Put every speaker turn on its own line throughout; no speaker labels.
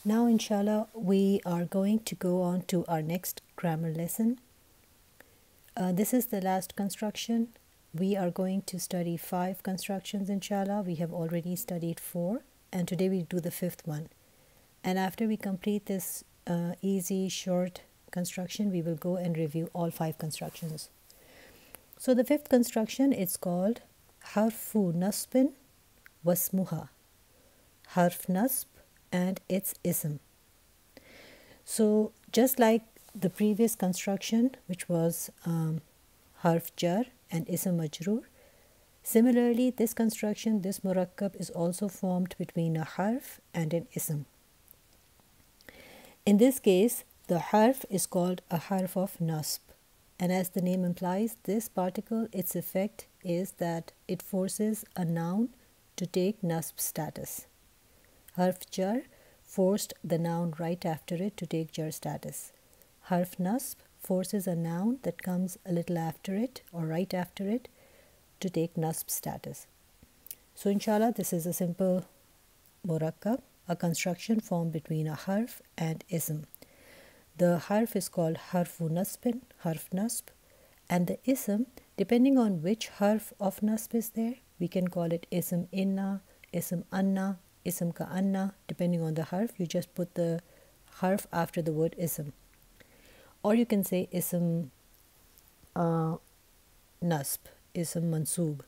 Now inshallah we are going to go on to our next grammar lesson. This is the last construction. We are going to study 5 constructions inshallah. We have already studied 4 and today we do the 5th one. And after we complete this easy short construction, we will go and review all 5 constructions. So the 5th construction is called harfu nasbin wasmuha. Harf nasb and its ism. So just like the previous construction, which was harf jar and ism majroor, similarly this construction, this murakkab, is also formed between a harf and an ism. In this case, the harf is called a harf of nasb, and as the name implies, this particle, its effect is that it forces a noun to take nasb status. Harf jar forced the noun right after it to take jar status. Harf nasb forces a noun that comes a little after it or right after it to take nasb status. So inshallah, this is a simple murakkab, a construction formed between a harf and ism. The harf is called harfu nasbin, harf nasb, and the ism, depending on which harf of nasb is there, we can call it ism inna, ism anna, ism ka'anna. Depending on the harf, you just put the harf after the word ism. Or you can say ism nasb, ism mansoob,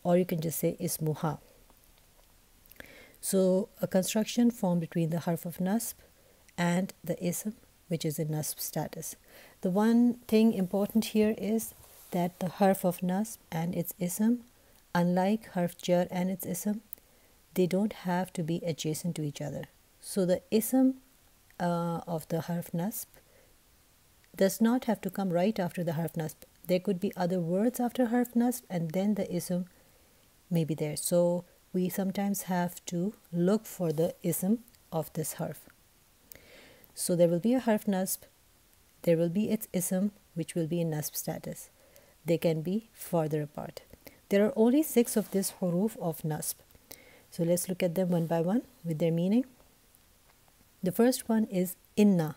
or you can just say ismuha. So a construction formed between the harf of nasb and the ism, which is in nasb status. The one thing important here is that the harf of nasb and its ism, unlike harf jar and its ism, they don't have to be adjacent to each other. So the ism of the harf nasb does not have to come right after the harf nasb. There could be other words after harf nasb and then the ism may be there. So we sometimes have to look for the ism of this harf. So there will be a harf nasb, there will be its ism, which will be in nasb status. They can be farther apart. There are only 6 of this huruf of nasb. So let's look at them one by one with their meaning. The first one is inna.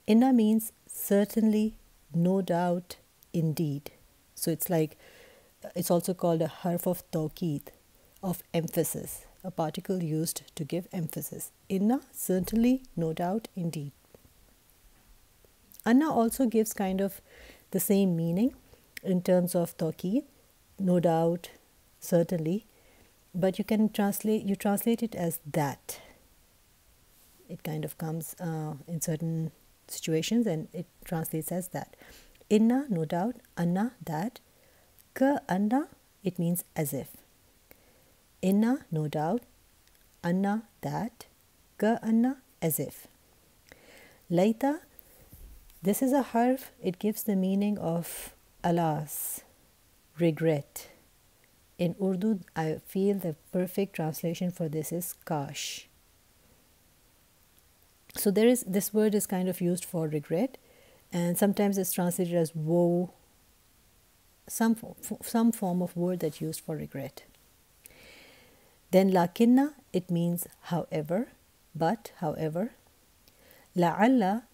Inna means certainly, no doubt, indeed. So it's also called a harf of tawqeed, of emphasis, a particle used to give emphasis. Inna, certainly, no doubt, indeed. Anna also gives kind of the same meaning in terms of tawqeed, no doubt, certainly, but you translate it as that. It kind of comes in certain situations and it translates as that. Inna, no doubt, anna, that, ka anna, it means as if. Inna, no doubt, anna, that, ka anna, as if. Laita, this is a harf, it gives the meaning of alas, regret. In Urdu, I feel the perfect translation for this is kash. So this word is kind of used for regret, and sometimes it's translated as woe, some form of word that's used for regret. Then lakinna, it means however, but however. La'alla,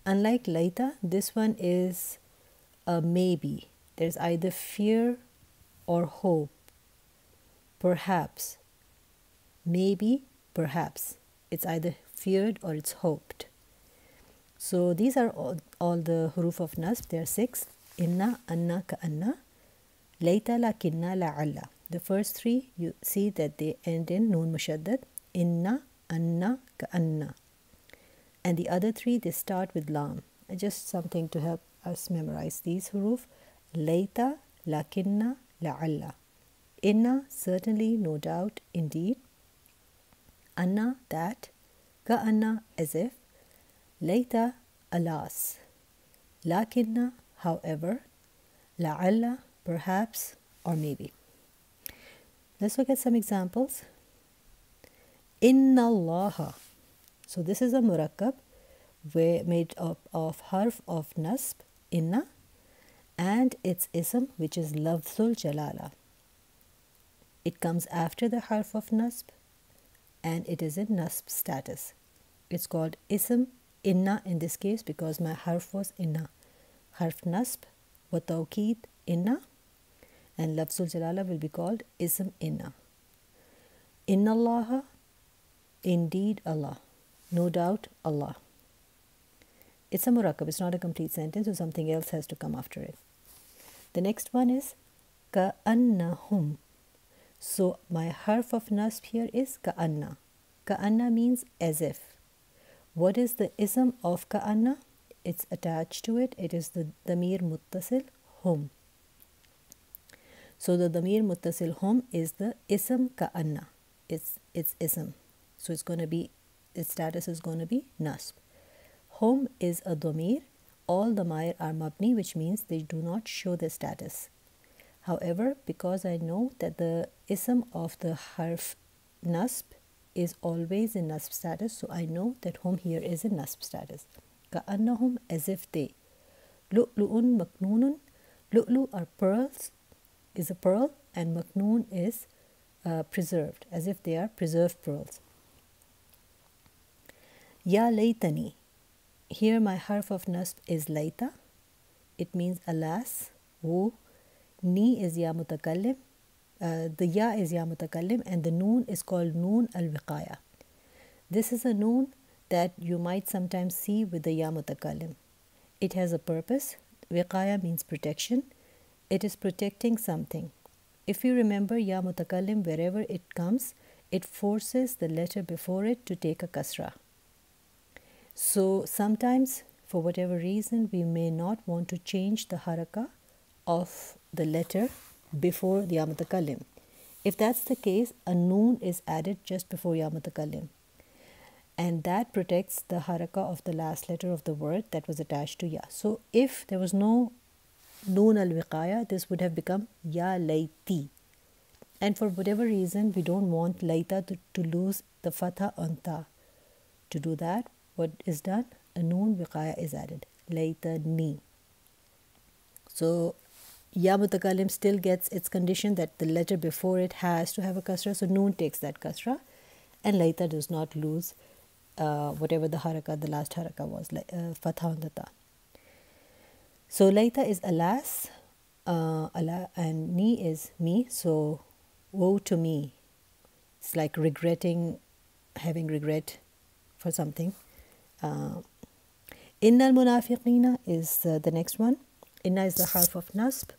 unlike laita, this one is a maybe. There's either fear or hope. Perhaps, maybe, perhaps. It's either feared or it's hoped. So these are all the huruf of nasb. There are 6. Inna, anna, ka'anna, layta, lakinna, la'alla. The first 3, you see that they end in noon mushaddad. Inna, anna, ka'anna. And the other 3, they start with lam. Just something to help us memorize these huruf. Layta, lakinna, la'alla. Inna, certainly, no doubt, indeed. Anna, that. Ka'anna, as if. Layta, alas. Lakinna, however. La'alla, perhaps, or maybe. Let's look at some examples. Inna Allaha. So this is a murakkab made up of harf of nasb, inna, and its ism, which is lafzul jalala. It comes after the harf of nasb and it is in nasb status. It's called ism inna in this case because my harf was inna. Harf nasb wa tawkeed inna, and lafzul jalala will be called ism inna. Inna Allah, indeed Allah, no doubt Allah. It's a murakkab, it's not a complete sentence, so something else has to come after it. The next one is ka'annahum. So my harf of nasb here is ka'anna. Ka'anna means as if. What is the ism of ka'anna? It's attached to it. It is the damir muttasil hum. So the damir muttasil hum is the ism ka'anna. It's ism. So it's going to be, its status is going to be nasb. Hum is a damir. All damair are mabni, which means they do not show their status. However, because I know that the ism of the harf nasb is always in nasb status, so I know that hum here is in nasb status. Ka'annahum, as if they. Lu'lu'un maknoonun. Lu'lu are pearls, is a pearl, and maknoon is preserved, as if they are preserved pearls. Ya laytani. Here my harf of nasb is layta. It means alas, woe. Ni is ya mutakallim. The ya is ya mutakallim, and the noon is called noon al-wiqaya. This is a noon that you might sometimes see with the ya mutakallim. It has a purpose. Wiqaya means protection. It is protecting something. If you remember ya mutakallim, wherever it comes, it forces the letter before it to take a kasra. So sometimes, for whatever reason, we may not want to change the haraka of the letter before the ya mutakallim. If that's the case, a noon is added just before ya mutakallim, and that protects the haraka of the last letter of the word that was attached to ya. So if there was no noon al-wiqaya, this would have become ya layti, and for whatever reason we don't want layta to lose the fatha on ta. To do that, what is done? A noon wiqaya is added, laytani. So ya mutakallim still gets its condition that the letter before it has to have a kasra, so noon takes that kasra, and layta does not lose whatever the haraka, the last haraka was, fatha on the ta. So layta is alas, and ni is me, so woe to me. It's like regretting, having regret for something. Inna al-munafiqina is the next one. Inna is the harf of nasb.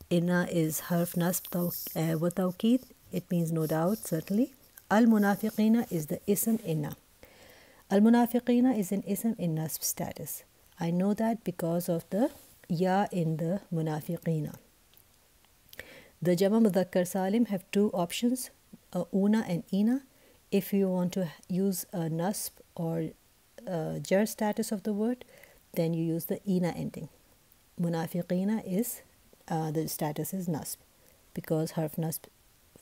Inna is harf nasb wa tawkeed. It means no doubt, certainly. Al-munafiqina is the ism inna. Al-munafiqina is an ism in nasb status. I know that because of the ya in the munafiqina. The jama mudhakkar salim have two options, una and ina. If you want to use a nasb or jar status of the word, then you use the ina ending. Munafiqina is the status is nasb because harf nasb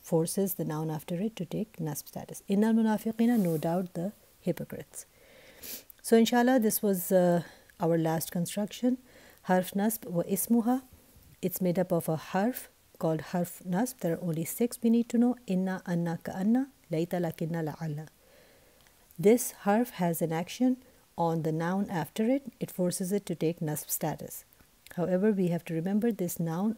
forces the noun after it to take nasb status. Innal munafiqina, no doubt the hypocrites. So inshallah, this was our last construction. Harf nasb wa ismuha. It's made up of a harf called harf nasb. There are only 6 we need to know. Inna, anna, ka'anna, layta, lakinna, la'alla. This harf has an action on the noun after it. It forces it to take nasb status. However, we have to remember this noun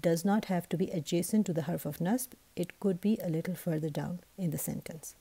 does not have to be adjacent to the harf of nasb. It could be a little further down in the sentence.